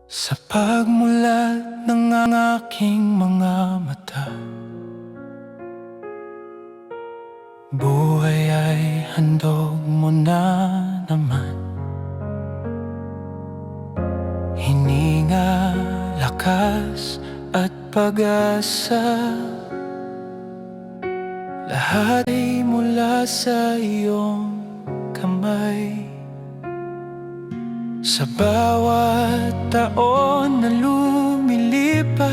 Sa pagmulat ng aking mga mata, buhay ay handog mo na naman. Hininga, lakas at pag-asa, lahat ay mula sa iyong kamay. Sa bawat taon na lumilipas,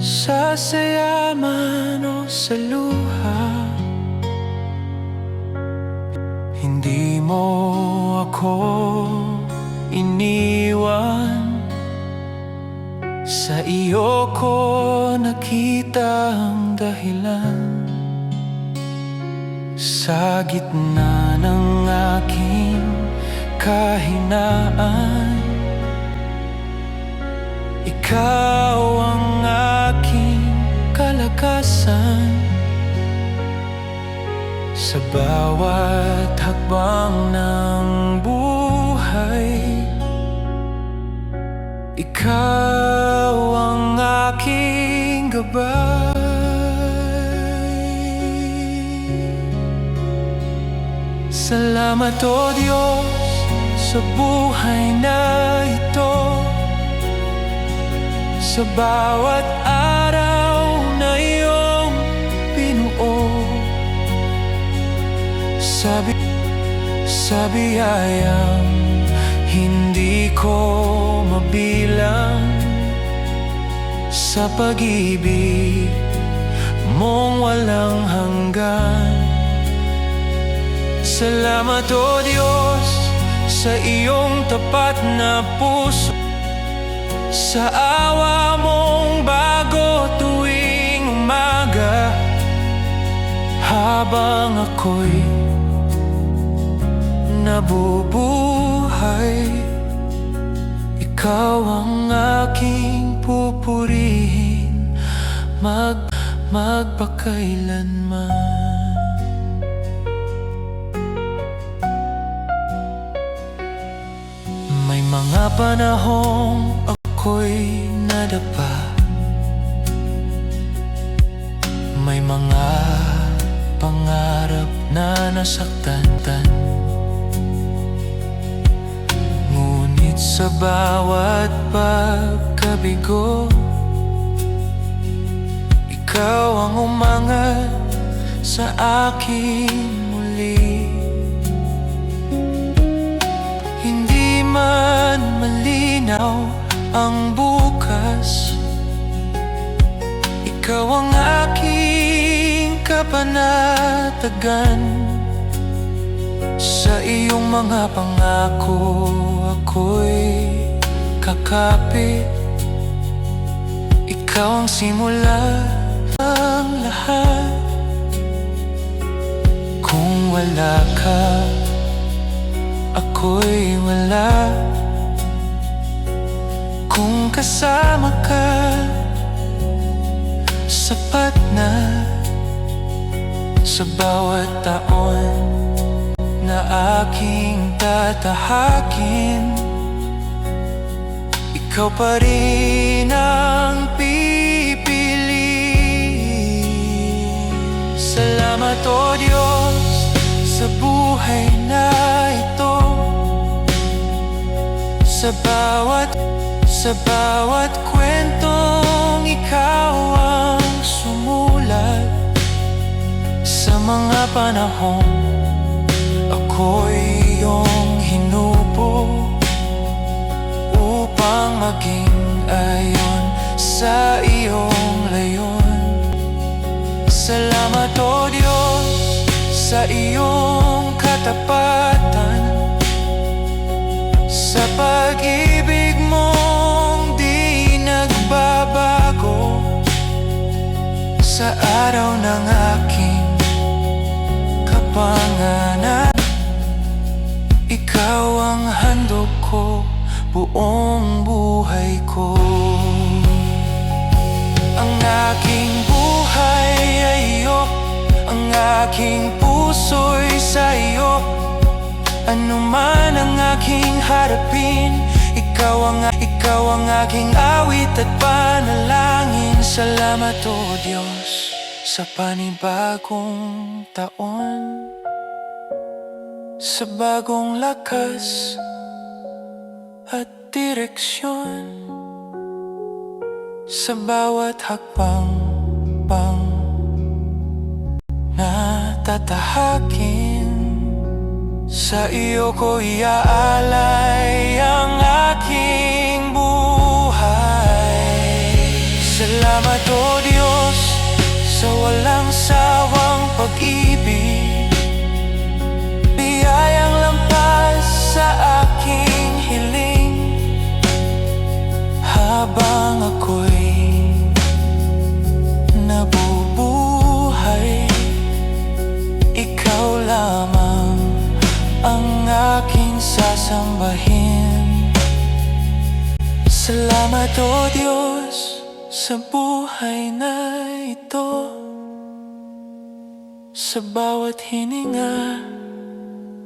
sa saya man o sa luha, hindi mo ako iniwan. Sa iyo ko nakita ang dahilan. Sa gitna ng aking kahinaan, ikaw ang aking kalakasan. Sa bawat hakbang ng buhay, ikaw ang aking gabay. Salamat o Diyos sa buhay na ito, sa bawat araw na iyong binuo, sa biyayang hindi ko mabilang, sa pag-ibig mong walang hanggan. Salamat o Diyos sa iyong tapat na puso, sa awa mong bago tuwing umaga. Habang ako'y nabubuhay, ikaw ang aking pupurihin magpakailanman. May mga panahong ako'y nadapa, may mga pangarap na nasaktan. Ngunit sa bawat pagkabigo, ikaw ang umangat sa akin muli. Hindi man malinaw ang bukas, ikaw ang aking kapanatagan. Sa iyong mga pangako ako'y kakapit. Ikaw ang simula ng lahat. Kung wala ka, ako'y wala. Kung kasama ka, sapat na. Sa bawat taon na aking tatahakin, ikaw pa rin ang pipiliin. Salamat o Diyos sa buhay na ito, sa bawat kwentong ikaw ang sumulat. Sa mga panahong ako'y iyong hinupo upang maging ayon sa iyong layon. Salamat o Diyos sa iyong katapatan, sa pag-ibig mong di nagbabago. Sa araw ng aking kapanganan, ikaw ang handog ko buong buhay ko. Ang aking buhay ay iyo, ang aking puso'y sa iyo, Ano man ang aking harapin, ikaw ang aking awit at panalangin. Salamat o Diyos sa panibagong taon, sa bagong lakas at direksyon, sa bawat hakbang na tatahakin. Sa iyo ko iaalay ang aking buhay. Salamat o Diyos sa walang sawang pag-ibig, biyayang lampas sa aking hiling. Habang ako'y nabubuhay, ikaw lamang ang aking sasambahin. Salamat o Diyos sa buhay na ito, sa bawat hininga,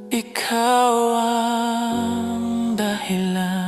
ikaw ang dahilan.